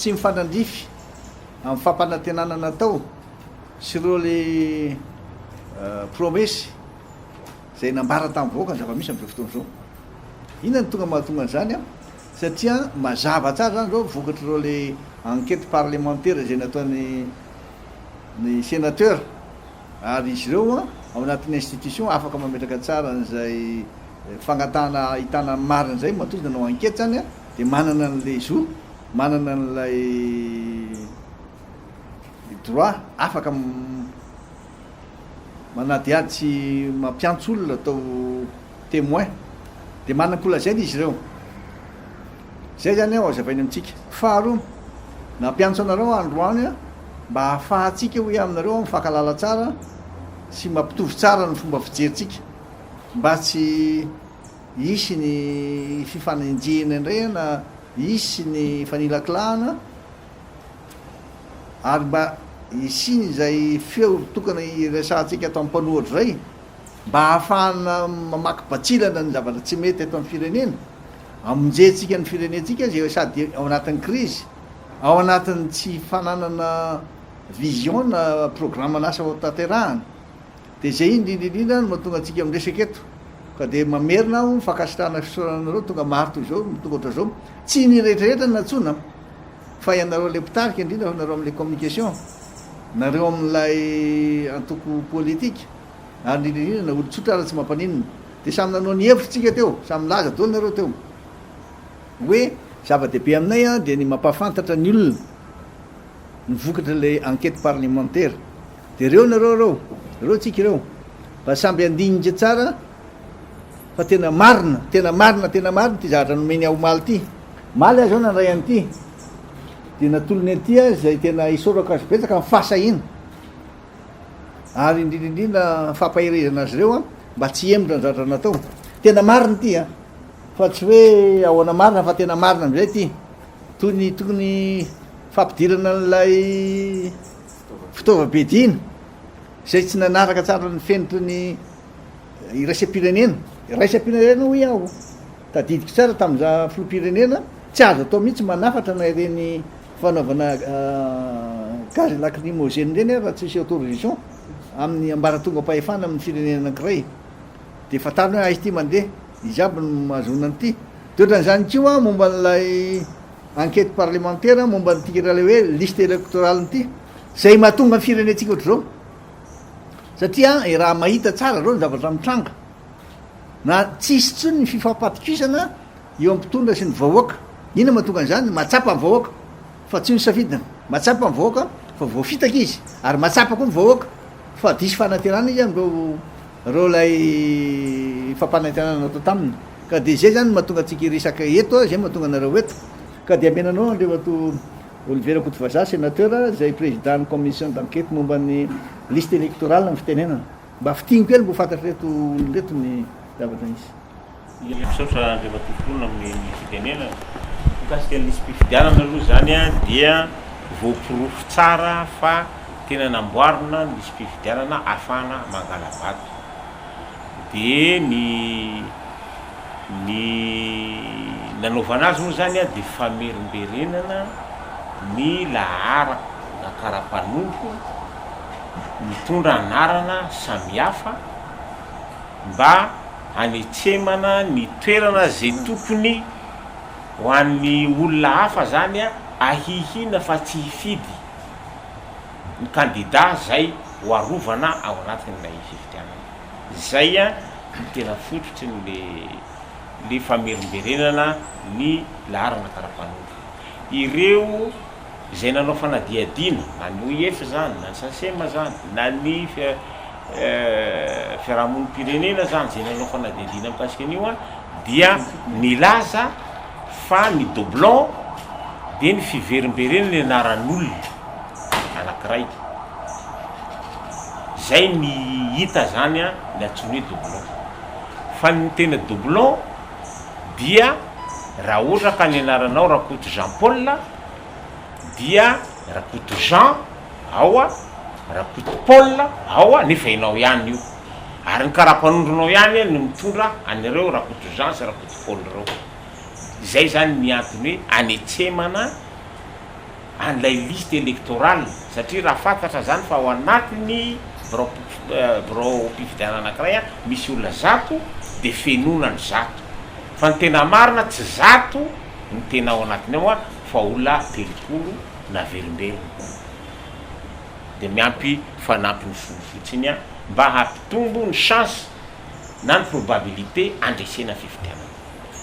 tsy mifanandrify amin'ny fampanantenana natao sy ireo le promesy zay nambara tamin'ny vahoaka ny zava-misy amin'izao fotoana izao. Inona ny tonga mahatonga an'izany a satria mazava tsara zany zao vokatra ireo le enquête parlementaire zay nataony ny sénateur ary izy ireo a ao anatin'ny institution afaka mametraka tsara n'izay fagnatana ahitana marina zay matozy nanao enquête zany a de manana an'le zo manana an'lay droit afaka manadiady sy mampiantso olona atao témoin de manana-kola zay izy ireo zay zany ao azavainy amitsika. Faharoa nampiantso anareo androany a mba hahafahatsika hoe aminareo mifankalala tsara sy mampitovy tsara ny fomba fijeritsika mba tsy isy ny fifanenjehana indray na isy ny fanilaklahana ary mba isiny zay feo tokana iresantsika atao amin'ny mpanohatry zay mba hahafahana mamaky batsilana ny zavatra tsy mety eto amin'ny firenena amonjetsika ny firenetsika zay sady ao anatin'ny crise ao anatin'ny tsy fananana vision na programme nasa ao tanterahana de zay indrindrindrindra no mahatonga atsika miresaka eto ka de mamerina aho mifankasitrahana fisoranareo tonga maro toy zao tonga oatra zao tsy nirehetrarehetra natsona fa ianareo le pitarika indrindra nareo am'le communication nareo amin'ilay antoko politika ary indrindrindra na olo-tsotra raha tsy mampanina de samy nanao ny hevitritsika teo samy laza dolo nareo teo hoe zava-dehibe aminay a de ny mampafantatra ny olona nyvokatra le enquête parlementaire de reo nareo reo tsika ireo mba samby andinitra tsara fa tena marina ty zavatra nomeny ao maly ty maly azy ao nandray an'ity de natolony aty a zay tena isorako azy betsaka mifasahina ary indrindrindrindra fampahirizana azy reo a mba tsy embitra ny zavatra natao tena marina ty a fa tsy hoe ahoana marina fa tena marina am'izay ty tokony fampidirana n'lay fitaovam-bedina zay tsy nanaraka tsara ny fenitra ny iraisam-pirenena iraisam-pirenena hoe aho tadidiko tsara tamin'za filoham-pirenena tsy azo atao mihitsy manafatra na ireny fanaovana gaz lacrymogène reny raha tsisy autorisation amin'ny ambaratonga mpahefana amin'ny firenena anankiray de fatariny hoe aizy ty mandeha izy aby no mahazona anyity de ohatran'izany kio a momba n'lay enquête parlementaire momba nytika le hoe liste électorale nyity zay mahatonga ny firenetsika oatra zao satria raha mahita tsara reo ny zavatra mitranga na tsisy tsony ny fifampatikisana eo ampitondra sy ny vahoaka ina mahatonga an'izany matsapa ny vahoaka fa tsy ny safidina matsapa ny vahoaka fa voafitaka izy ary matsapa koa ny vahoaka fa disy fanantenana izy reo lay fampanantenana atao taminy ka de zay zany mahatonga atsika resaka eto zay mahatonga anareo eto ka de amenanao andreoato Olivier Kotovaza sénateur zay président ny commission d'enquête momba ny liste électorale ny fitenenana mba fitiny kely mbo fantatra reto ny zavatra isy misaotra andreovatofona amin'ny fitenenana mikasika nisy mpifidianana aloha zany a dia voapirofo tsara fa tena namboarina nisy mpifidianana afana mangalabato de ny nanaovana azy moa zany a de famerimberenana ny lahara na karapanondro mitondra anarana samihafa mba hanetsemana ny toerana zay tokony ho an'ny olona hafa zany a ahihina fa tsy hifidy ny kandida zay ho arovana ao anatin'ilay fifidianana zay a tena fototry le famerimberenana ny laharana karapanondro ireo zay nanao fanadiadina na ny OIF zany na ny SACEM zany na ny fiarahamonim-pirenena zany zay nanao fanadiadina mikasika an'io a dia nilaza fa ny doublon de ny fiverimberenana ny anaran'olona anankiray zay ny hita zany a ny atsony hoe doublon fa ny tena doublon dia raha ohatra ka ny anaranao Rakoto Jean Paul dia Rakoto Jean ao a Rakoto Paul ao a nefa hainao ihany io ary ny karapanondronao ihany no mitondra an'ireo Rakoto Jean sy Rakoto Paul reo zay zany ny antony hoe anetsemana an'ilay liste électorale satria raha fantatra zany fa ao anatiny birao mpifidiana anankiray a misy olona zato de fenonany zato fa ny tena marina tsy zato ny tena ao anatiny ao a fa olona telopolo na verimberina de miampy fanampy ny folo fotsiny a mba hampitombo ny chance na ny probabilité andresena fifidianana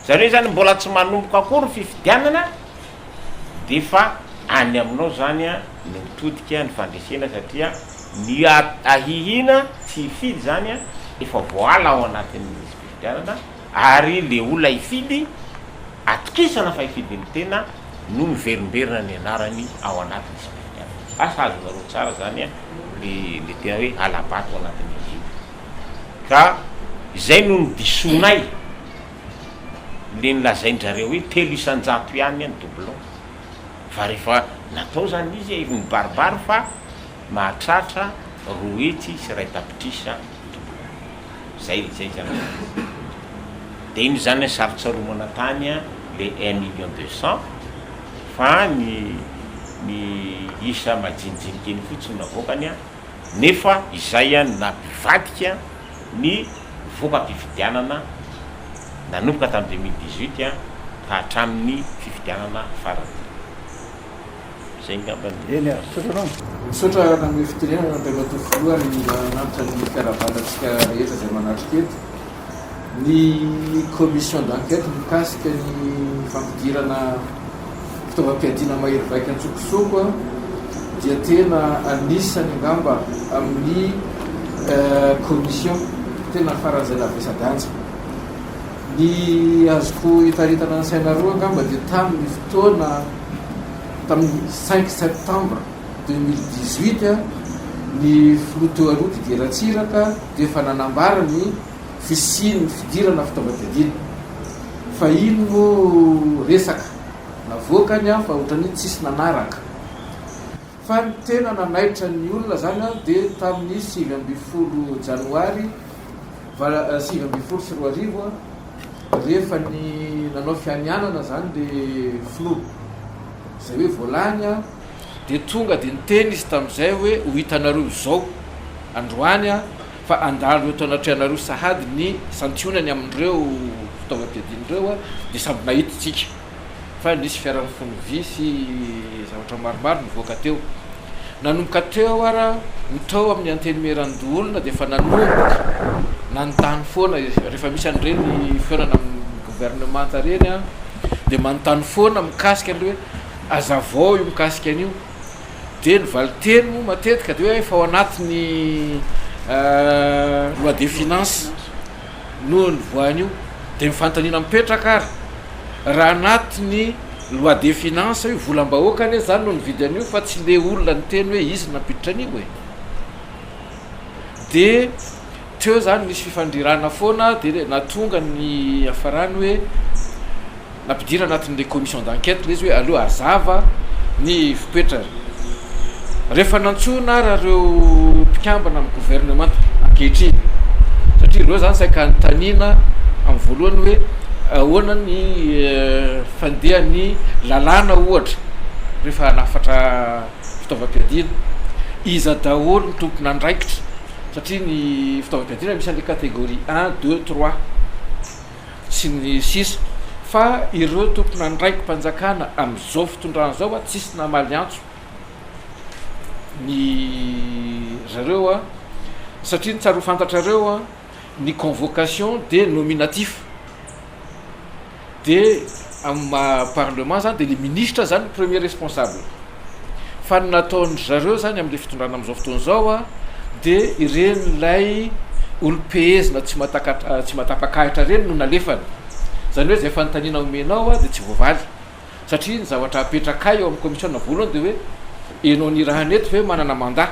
zany hoe zany mbola tsy manomboka akory ny fifidianana de fa any aminao zany a no mitodika ny fandresena satria ny ahihina tsy hifidy zany a efa voala ao anatin'ny fifidianana ary le olona hifidy atokisana fa hifidiny tena no miverimberina ny anarany ao anatin'ny fifidianana asa azonareo tsara zany a le tena hoe alabato ao anatin'ny izy ka izay no ny disonay le nilazaindrareo hoe 300 ihany ny doublon fa rehefa natao zany izy ny baribary fa mahatratra roety sy ray tapitrisa doublon zay zany de iny zany sarotsaroana tany a le 1,200,000 fa ny isa majinijinika eny fotsiny navoakany a nefa izay a nampivadika ny voka-pifidianana nanomboka tamin'ny 2018 a ka hatramin'ny fifidianana farany zay ngambany misaotra namin'ny fitenenana andriamato voalohany nanatra ny fiaravanantsika rehetra zay manatrika eto ny commission d'enquête mikasika ny fampidirana fitaovam-piadiana mahery vaika antsokosoko a dia tena anisany ngamba amin'ny commission tena faran'izay lavesa-danja ny azoko hitaritana ny sainaroa ngamba dia tamin'ny fotoana tamin'ny 5 septembre 2018 a ny filoha teo aloha dideratsiraka dia efa nanambara ny fisiny fidirana fitaovam-piadiana fa ino no resaka navoakany a fa ohatrany tsisy nanaraka fa ny tena nanaitra ny olona zany a dia tamin'ny 7 janoary 7 rehefa ny nanao fianianana zany de flo zay hoe voalany a de tonga de niteny izy tam'izay hoe ho hitanareo izao androany a fa andalo eto anatreanareo sahady ny santionany amindreo fitaovam-piadinireo a de samby nahititsika fa nisy fiarany fonovy sy zavatra maromaro mivoaka teo nanomboka teo ara mitao amin'ny antenimerandoolona de fa nanomboka nanontany foana rehefa misy an'ireny fionana amin'ny gouvernementa reny a de manontany foana mikasika an'le hoe azavao io mikasika an'io de nyvaliteny mo matetika de hoe efa ao anatiny loi des finances no nyvoany io de mifantanina mipetraka ary raha anatiny loi des finances io volam-bahoaka ane zany no nividy an'io fa tsy le olona ny teny hoe izy nampiditra an'io e de teo zany misy fifandrirana foana de natonga ny afarany hoe nampidira anatin'le commission d'enquête le izy hoe aloha azava ny fipetrany rehefa nantsona ary reo mpikambana amin'ny gouvernement ankehitriny satria reo zany saika nytanina amin'ny voalohany hoe ahoana ny fandehan'ny lalàna ohatra rehefa nafatra fitaovam-piadina iza daholo ny tompona andraikitra satria ny fitaovam-piadina misy an'le catégorie 1 2 3 sy ny 6 fa ireo tompona andraiky mpanjakana am'izao fitondrana zao a tsisy namaly antso ny zareo a satria ny tsaro ho fantatrareo a ny convocation de nominatif de amin'ny parlement zany de le ministre zany ny premier responsable fa ny nataony zareo zany am'le fitondrana am'izao fotoana zao a de ireny lay olo-pehezina tsy matapakahitra reny no nalefany zany hoe zay fanontanina omenao a de tsy voavaly satria ny zavatra apetrakay eo amin'ny commission voalohany de hoe enao ny raha nety hoe manana mandat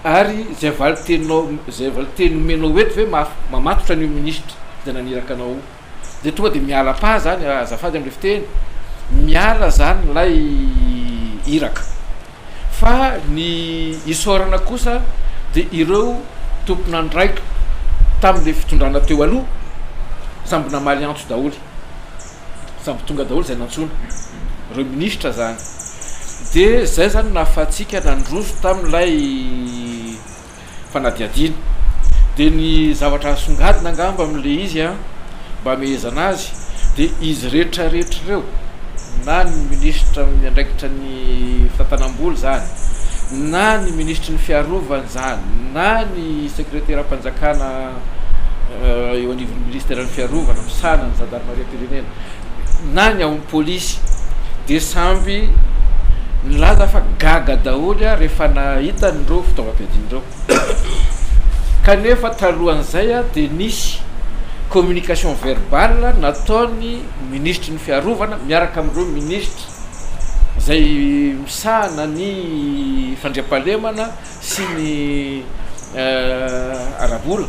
ary zay valiteny omenao eto hoe mamatotra ny ministre de naniraka anao de tonga de miala pa zany azafady am'le fiteny miala zany lay iraka fa ny isorana kosa de ireo tompona andraiky tamin'le fitondrana teo aloha samby namaly antso daholy samby tonga daholy zay nantsona reo ministra zany de zay zany nahafatsika nandroso tamin'ilay fanadiadina de ny zavatra songadina angamba am'le izy a mba mehezana azy de izy rehetrarehetra reo na ny ministra andraikitra ny fitantanam-boly zany na ny ministra ny fiarovany zany na ny secrétaire am-panjakana eo anivon'ny ministère ny fiarovana misana ny gendarmerie pirenena na ny ao amin'ny polisy de samby nilaza fa gaga daholy a rehefa nahita nireo fitaovam-piadinireo kanefa talohan'izay a de nisy communication verbale nataony ministre ny fiarovana miaraka amin'ireo ministre zay misahana ny fandriam-pahalemana sy ny arabola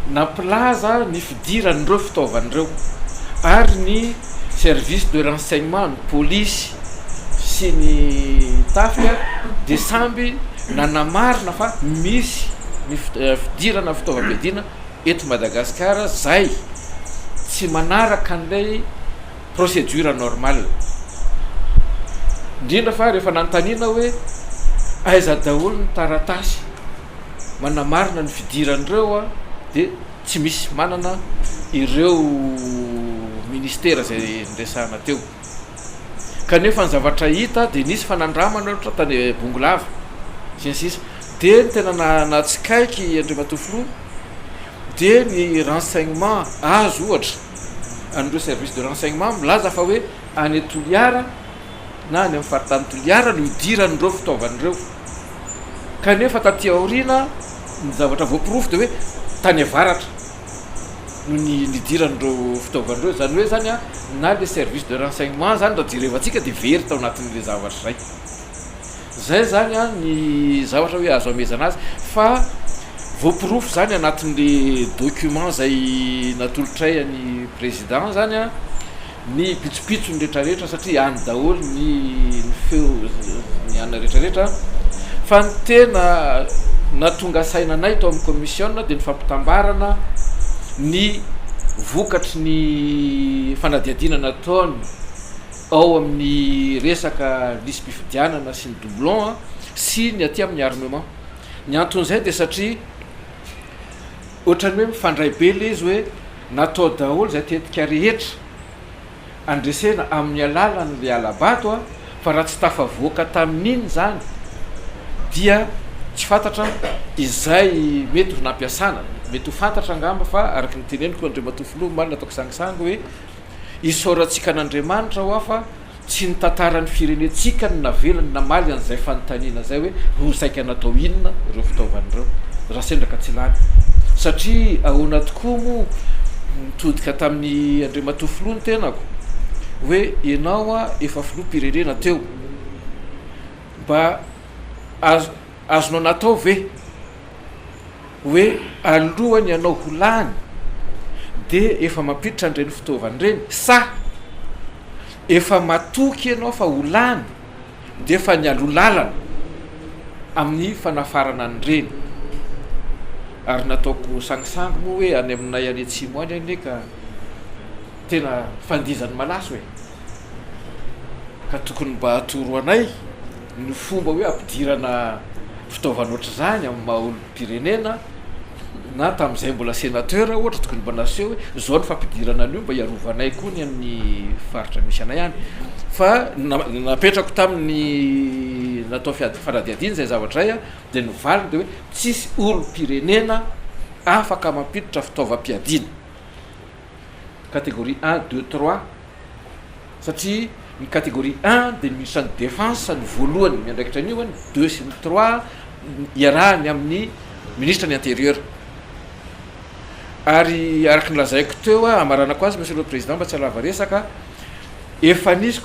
nampilaza ny fidiran'ireo fitaovan'ireo ary ny service de renseignement ny polisy sy ny tafika de samby nanamarina fa misy ny fidirana fitaovam-piadina eto Madagasikara zay tsy manaraka an'ilay procédure normale indrindra fa rehefa nanontaniana hoe aiza daholo ny taratasy manamarina ny fidiran'ireo a de tsy misy manana ireo ministera zay ndresahana teo kanefa ny zavatra hita de nisy fanandramana ohatra tany Bongolava snsisa de ny tena natsikaiky Andriamatofilo de ny renseignement azo ohatra an'ireo service de renseignement milaza fa hoe any Toliara na any amin'ny faritany Toliara no idiran'ireo fitaovan'ireo kanefa taty aorina ny zavatra voapirofo de hoe tany avaratra no nidiran'ireo fitaovan'ireo zany hoe zany a na le service de renseignement zany raha jerevantsika de very tao anatin'le zavatra zay zany a ny zavatra hoe azo amezana azy fa voapirofo zany anatin'le document zay natolotray any président zany a ny pitsopitso ny rehetrarehetra satria any daholo ny feo ny ana rehetrarehetra fa ny tena natonga sainanay tao amin'ny commission de ny fampitambarana ny vokatry ny fanadiadina nataony ao amin'ny resaka lisy-pifidianana sy ny doublon sy ny aty amin'ny armement ny anton'izay de satria ohatrany hoe mifandray be le izy hoe natao daholo zay tetika rehetra andresena amin'ny alalan'le alabato a fa raha tsy tafavoaka tamin'iny zany dia tsy fantatra izay mety ho nampiasana mety ho fantatra angamba fa araky ny teneniko Andriamatofilo maly nataoko sangisangy hoe isaorantsika an'Andriamanitra ho afa tsy ny tantarany firenetsika ny navelany namaly an'izay fanontaniana zay hoe ho saika natao inona ireo fitaovan'ireo raha sendraka tsy lany satria ahoana tokoa mo mitodika tamin'ny Andriamatofilo ny tenako hoe ianao a efa filoha-pirenena teo mba azonao natao ve hoe alohany ianao ho lany de efa mampiditra an'ireny fitaovan'ireny sa efa matoky ianao fa ho lany de efa ny alolalana amin'ny fanafarana an'ireny ary nataoko sangisangy moa hoe any aminay any atsimo any any ka tena fandizany malaso hoe ka tokony mba atoro anay ny fomba hoe ampidirana fitaovana oatra zany amin'ny maha-olo-pirenena na tamin'izay mbola sénateur ohatra tokony mba naseho hoe zao ny fampidirana an'io mba hiarovanay koa ny amin'ny faritra misy anay any fa napetrako tamin'ny natao fanadiadiny zay zavatra zay a de nivaliny de hoe tsisy olo-pirenena afaka mampiditra fitaovam-piadina catégorie 1 2 3 satria ny catégorie 1 de ny ministre ny défense ny voalohany miandraikitra an'io any 2 sy ny 3 iarahany amin'ny ministre ny intérieur ary araky nylazaiko teo a amaranako azy monsieur le président mba tsy alava resaka efa nisy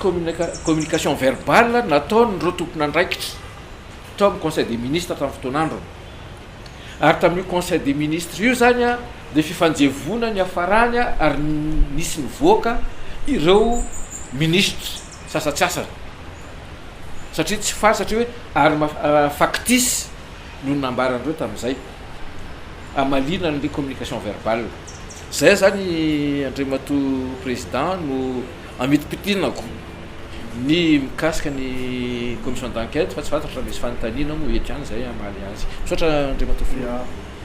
communication verbale nataony reo tompony andraikitra tao amin'ny conseil des ministres tamin'ny fotoanandro ary tamin'io conseil des ministres io zany a de fifanjevona ny afarany a ary nisy nivoaka ireo ministre sasatsasany satria tsy fary satria hoe ary factice no nambaran'ireo tamin'izay amalina n'le communication verbale zay zany Andriamato président no amitipitinako ny mikasika ny commission d'enquête fa tsy fantatra misy fanontaniana moa etrany zay amaly azy misaotra andrimatofo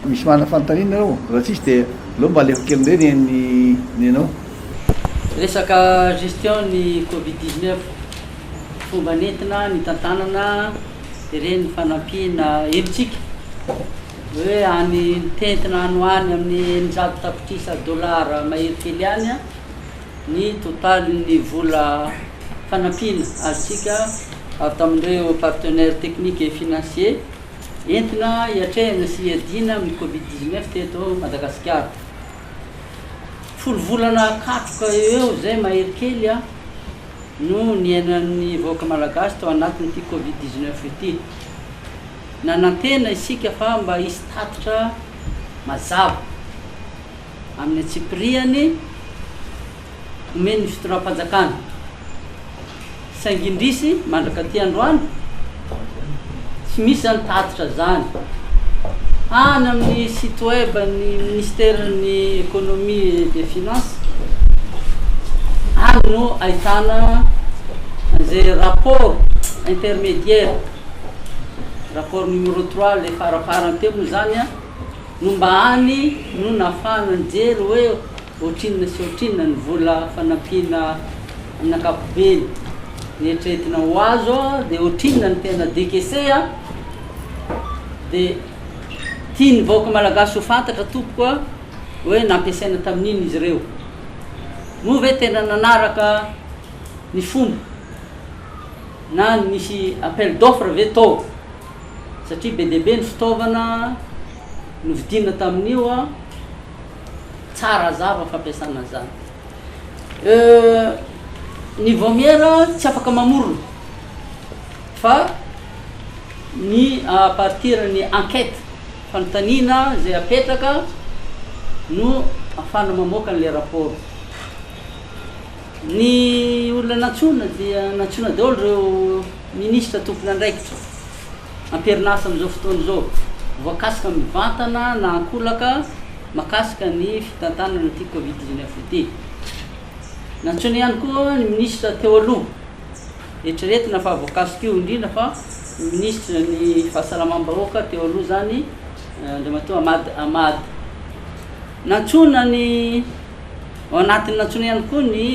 misy mana fanontaniana reo raha tsisy de leo mba aleko kely ndray ny anao resaka gestion ny covid-19 fomba nentina ny tantanana de reny fanampina helitsika hoe any tentina anoany amin'ny eninjato tapitrisa dollara mahery kely any ny totaly ny vola fanampina azitsika avy tamindreo partenaire technique et financier entina hiatrehana sy hiadina amin'ny covid-19 teto Madagasikara. Folo volana katroka eo zay mahery kely no niainan'ny vahoaka malagasy tao anatin'ity covid-19 ity. Nanantena isika fa mba hisy tatitra mazava amin'ny atsipiriany omeny ny fitoram-panjakana saingindrisy mandraka ty androany tsy misy zany tatitra zany any amin'ny site web ny ministère-ny économie et des finances any no ahitana zay rapport intermédiaire rapport numéro 3 le faraparantelo zany no mba any no nafana njery hoe ohatrinona sy ohatrinona ny vola fanampina amin'ny ankapobeny nietretina ho azo de ohatrinona ny tena dekesea de tiany vahoaka malagasy ho fantatra tompoka hoe nampiasaina tamin'iny izy ireo no ve tena nanaraka ny fomba na nisy appel d'offre ve tao satria be deabe ny fitaovana no vidina tamin'io tsara zava fampiasana zany ny vomiera tsy afaka mamorona fa ny à partir ny enquête fanontaniana zay apetraka no afana mamoaka n'le rapport ny olona nantsona dia nantsona daholo reo ministre tompony andraikitra amperinasa am'izao fotoana zao voakasika mivantana na ankolaka makasika ny fitantanana ty covid-19 ity. Nantsona ihany koa ny ministre teo aloha eritreretina fa voakasika io indrindra fa ny ministre ny fahasalamam-bahoaka teo aloha zany andriamatoa Amady nantsona ny ao anatin'ny nantsona ihany koa ny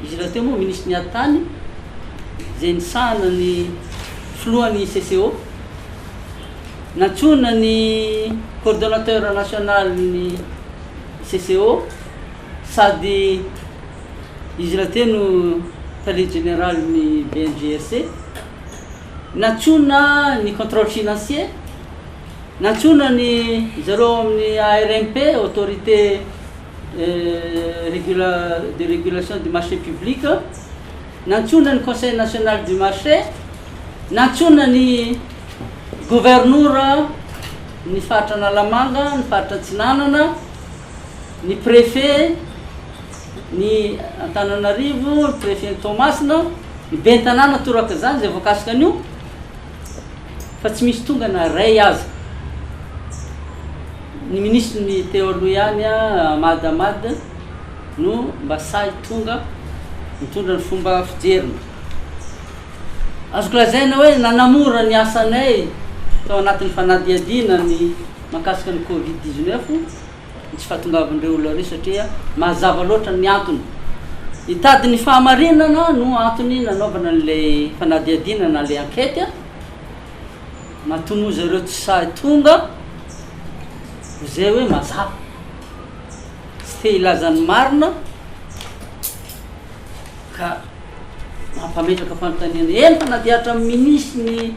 izy raha teo moa ministre niady tany zay nisahana ny filohan'ny CCO nantsona ny coordonnateur national ny CCO sady izy raha teno talier général ny BNGRC nantsona ny contrôle financier nantsona ny zareo amin'ny ARMP autorité de régulation du marché public nantsona ny conseil national du marché nantsona ny gouverneur ny faritra Analamanga ny faritra Antsinanana ny préfet ny Antananarivo ny préfet ny Tomasina ny Bentanana toraka zany zay voakasika an'io fa tsy misy tonga na ray azy ny ministre ny teo aloha ihany Amady no mba sahy tonga mitondra ny fomba fijeriny azoko lazaina hoe nanamora ny asanay tao anatin'ny fanadiadina ny makasika ny covid-19 tsy fahatongavandreo olo ary satria mazava loatra ny antony hitady ny fahamarinana no antony nanaovana n'le fanadiadina na le enquête mahatonga zareo tsy sahy tonga zay hoe mazava tsy te ilazany marina ka mampametraka fanontaniana eny fanadiatra amin'ny ministre ny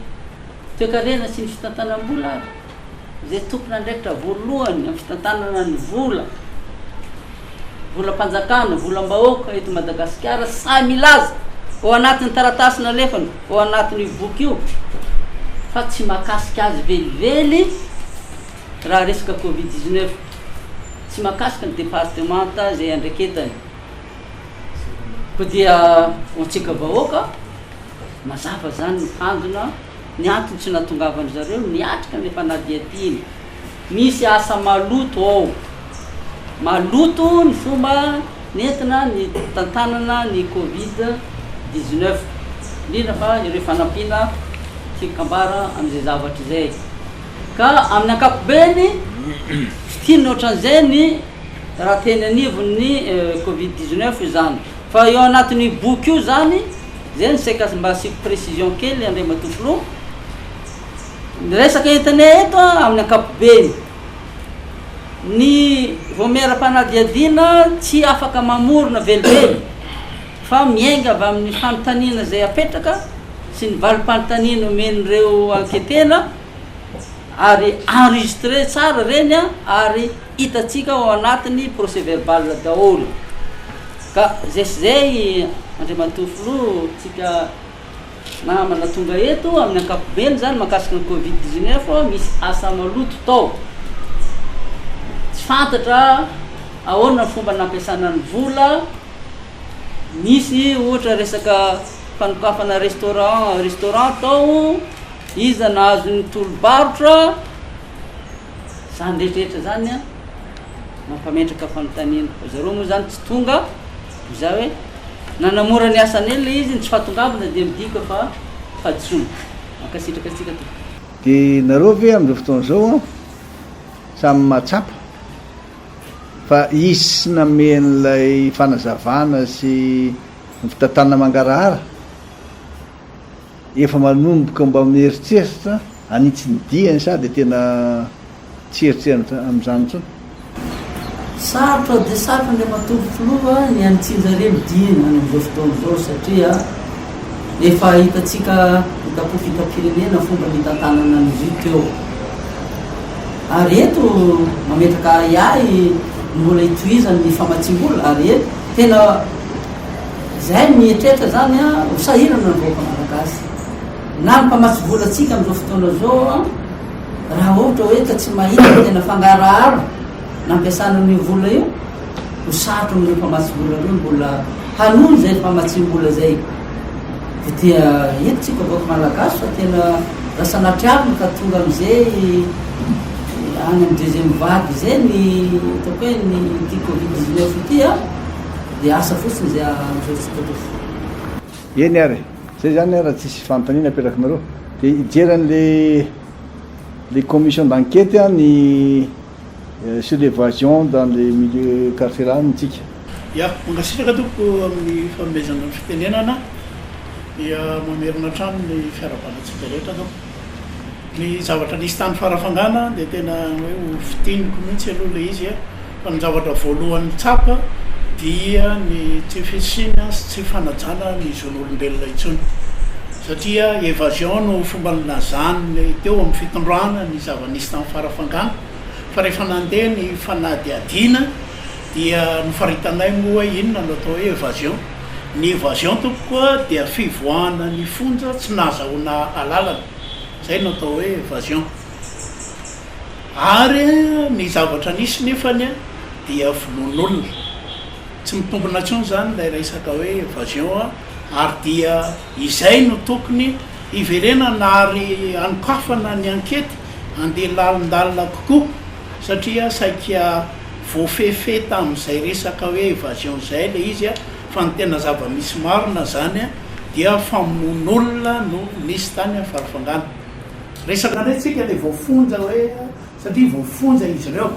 toe-karena sy ny fitantanam-bola zay tompona andraikitra voalohany amin'ny fitantanana ny vola volam-panjakana volam-bahoaka eto Madagasikara sahy milaza ao anatin'ny taratasy nalefana ao anatin'ny boky io fa tsy makasika azy velively raha resaka covid-19 tsy makasika ny départementa zay andraketany ko dia ontsika vahoaka mazava zany mitandona ny antony tsy natongavany zareo niatrika ny fanadiadiny misy asa maloto ao maloto ny fomba nentina ny tantanana ny covid Covid-19 indrindra fa ireo fanampiana tikambara am'izay zavatra zay ka amin'ny ankapobeny fitinina ohatran'izay ny raha teny anivon'ny Covid-19 zany fa eo anatin'ny boky io zany zay ny saika mba asiako précision kely Andriamatofolo ny resaka entanay eto amin'ny ankapobeny ny voamera-panadiadina tsy afaka mamorona velively fa miainga avy amin'ny fanontaniana zay apetraka sy ny valim-panontaniana omen'ireo anketena ary enregistré tsara reny ary hitatsika ao anatin'ny procès verbal daholo ka zay sy zay Andriamatofolo tsika namana tonga eto amin'ny ankapobeny zany mahakasika ny Covid-19 misy asa maloto tao tsy fantatra ahoana ny fomba nampiasana ny vola misy ohatra resaka fanokafana restaurant tao iza nahazo ny tolo-barotra zany rehetrarehetra zany mampametraka fanontaniana zareo moa zany tsy tonga za hoe nanamora ny asany ely izy tsy fahatongavana dia midika fa fahadisoana makasitraka atsika to dia nareo ve amin'izao fotoana zao samy mahatsapa fa izy sy namen'ilay fanazavana sy fitatana mangarahara efa manomboka mba mieritreritra anitsy ny diany sady tena tsy eritreritra amin'izany tsony sarotra dia sarotra Andriamatofolo ny anitsinjare midina amin'izao fotoana zao satria efa hitatsika hitapofitapirenena fomba mitantanana an'izy io teo ary eto mametraka iahy mbola hitohizany famatsim-bola ary eto tena zay mietreritra zany hosahirana ny vahoaka malagasy na ny mpamatsy vola atsika amin'izao fotoana zao raha ohatra hoe ka tsy mahita tena fangarahara nampiasana ny vola io ho sarotro amin'ireo mpamatsy vola reo mbola hanohy zay mpamatsym-bola zay dia etotsika vahoaka malagasy fa tena rasanatriavina ka tonga am'izay any amin'ny deuxième vague zay ny ataoko hoe ny ty Covid-19 ity dia asa fotsiny zay am'izao tsika to eny ary zay zany raha tsisy fanontaniana aperaky nareo dia ijeran'le les commissions d'enquête ny sur l'évasion dans les milieux carcérales tsika ia mangasitraka toko amin'ny fanomezana ny fitenenana dia mamerina trano ny fiarabanantsika rehetra tao ny zavatra nisy tany farafangana dia tena hoe ho fitiniko mihitsy aloha le izy fa ny zavatra voalohany tsapa dia ny tsy fisina sy tsy fanajana ny zon'olombelona intsony satria évasion no fomba nylazany teo amin'ny fitondrana ny zava-nisy tamin'ny farafangana fa rehefa nandeha ny fanadiadiana dia nofaritanay moa inona no atao hoe évasion ny évasion tokokoa dia fivoahana ny fonja tsy nahazahoana alalana zay no atao hoe évasion ary ny zavatra nisy nefany dia vonoan'olona tsy mitombona ntsony zany lay resaka hoe évasion ary dia izay no tokony iverenana ary anokafana ny ankety andeha lalindalina kokoa satria saika voafefe tamin'izay resaka hoe évasion zay le izy fa ny tena zava-misy marina zany dia famon'olona no nisy tany amin'ny farafangana resaka ndray tsika le voafonja hoe satria voafonja izy ireo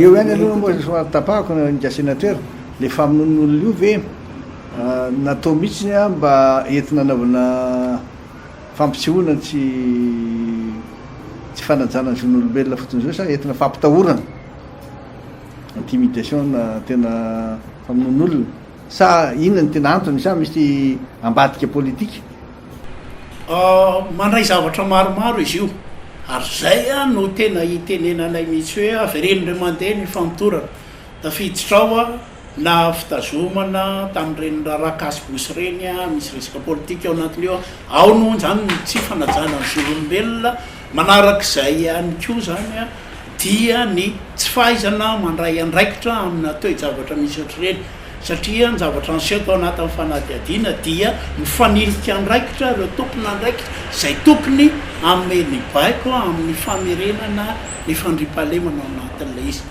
eo ihany aloha moa tapahako nika sénateur le famon'olona io ve natao mihitsy mba entina anaovana fampitsehoana tsy fanajana ny zon'olombelona fotsiny zao sa entina fampitahorana intimidation na tena famon'olona sa inona ny tena antony sa misy ambadika politika mandray zavatra maromaro izy io ary zay no tena hitenenanay mihitsy hoe averenindre mandeha ny fanotorana tafiditra na fitazomana tamin'ireny rarakasibosy reny misy resaka politika ao anatin'io ao noho zany tsy fanajana ny zon'olombelona manarak'izay ihany koa zany dia ny tsy fahaizana mandray andraikitra amina toe-javatra misy ohatrareny satria ny zavatra niseho tao anatin'ny fanadiadiana dia mifanilika andraikitra reo tompony andraikitra zay tokony ame ny baiko amin'ny famerenana ny fandrimpahalemana ao anatin'la izy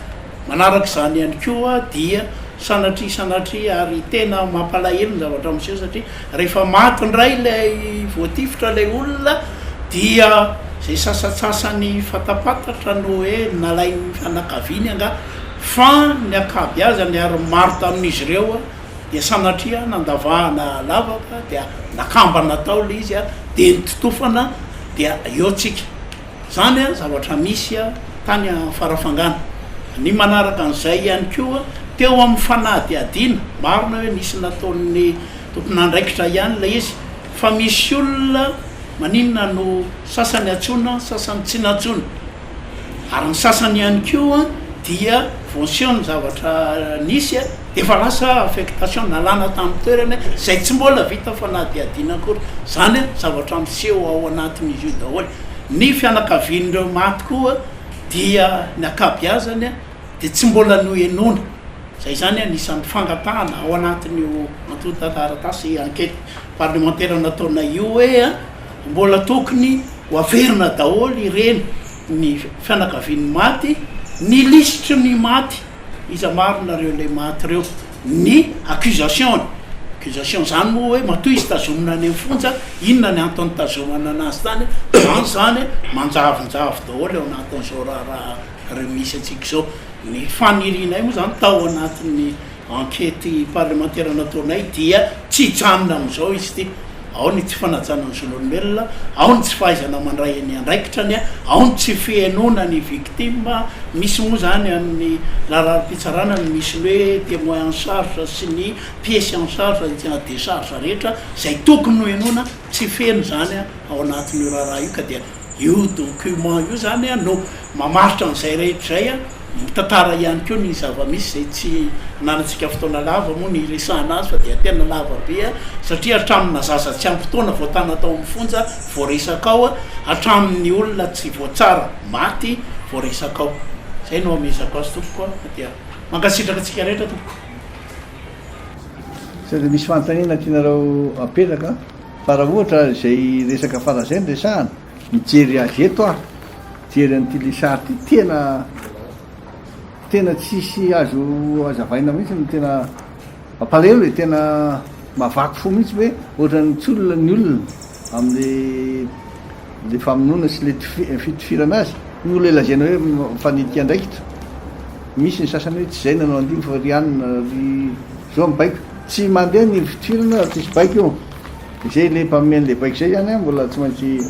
manarak'izany ihany koa dia sanatry ary tena mampalahelo ny zavatra miseho satria rehefa maty ndray lay voatifotra lay olona dia zay sasatsasany fatapatatra no hoe nalay fianakaviany anga fa ny akaby aza ny ary maro tamin'izy ireo dia sanatria nandavahana lavaka dia nakambana tao le izy dia nytotofana dia eotsika zany zavatra misy tany farafangana ny manaraka an'izay ihany koa teo amin'ny fanady adina marona hoe nisy nataon'ny tomponandraikitra ihany la izy fa misy olona maninona no sasany atsona sasany tsy natsona ary ny sasany ihany koa dia fonction ny zavatra nisy de efa lasa affectation nalana tamin'ny toerana zay tsy mbola vita fanady adina akory zany zavatra miseho ao anatin'izy io daholy ny fianakavian'ireo maty koa dia ny akabiazany de tsy mbola no enona zay zany anisan'ny fangatahana ao anatin'io antotantaratasy enquête parlementaire nataona io hoe mbola tokony ho averina daholy ireny ny fianakaviany maty ny lisitry ny maty iza maronareo le maty reo ny accusation zany moa hoe matoy izy tazomina any fonja inona ny antony tazomana anazy tany zany manjavonjavo daholy ao anatin'izao raha remisy atsika zao ny fanirinay moa zany tao anatin'ny enquête parlementaire nataonay dia tsy janona am'izao izy ty ao ny tsy fanajanany zon'olombelona ao ny tsy fahaizana mandray ny andraikitrany ao ny tsy fihainona ny victime misy moa zany amin'ny lararam-pitsarana ny misy hoe témoin en charge sy ny pièce en charge tia décharge rehetra zay tokony no henona tsy feno zany ao anatin'io raharaha io ka dia io document io zany no mamaritra an'izay rehetra zay mitantara ihany koa ny zava-misy zay tsy nanatsika fotoana lava moa ny resahana azy fa dia tena lava be satria hatramin'ny zaza tsy ampyfotoana voatana tao amin'ny fonja voaresaka ao hatramin'ny olona tsy voatsara maty voaresaka ao zay no amezako azy tompokoa dia mankasitraka atsika rehetra tompoko sady misy fanontaniana tianareo apetraka fa raha ohatra zay resaka farazay ny resahana mijery azy eto jery an'ity lisary ty tena tsisy azo azavaina mihitsy ny tena mampalelo e tena mavaky fo mihitsy hoe ohatrany tsy olona ny olona am'le famonona sy le fitofirana azy ny olo elazana hoe fanidika andraikitra misy ny sasany hoe tsy zay nanao andiny fa ry anina ry zao mibaiko tsy mandeha ny fitofirana tsisy baiko io zay le mpamean'le baiko zay zany mbola tsy maintsy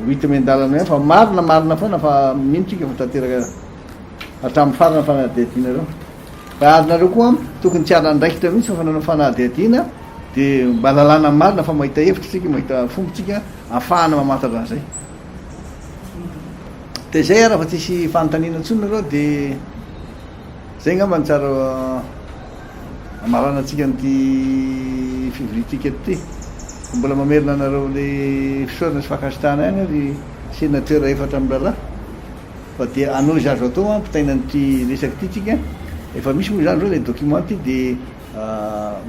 hita mendalana fa marina foana fa minotsika fa tanteraka hatramin'ny farana fanadihadiana reo fa azonareo koa tokony tsy alandraikitra mihitsy fa fananao fanadihadiana de mba lalàna marina fa mahita hevitra tsika mahita fombotsika ahafahana mamantatra an'izay de zay araha fa tsisy fanontaniana ntsony nareo de zay ngamba ny tsara amarana atsika n'ity fivoritika ty mbola mamerina anareo le fisaorana sy fakasitahana any ry sénateur efatra amin'ny raharaha fa dia anao izy azo atao ampitaina n'ity resaky ty tsika efa misy moa zany reo le document ty de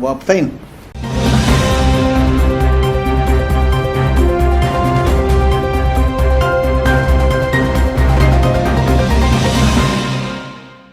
ho ampitaina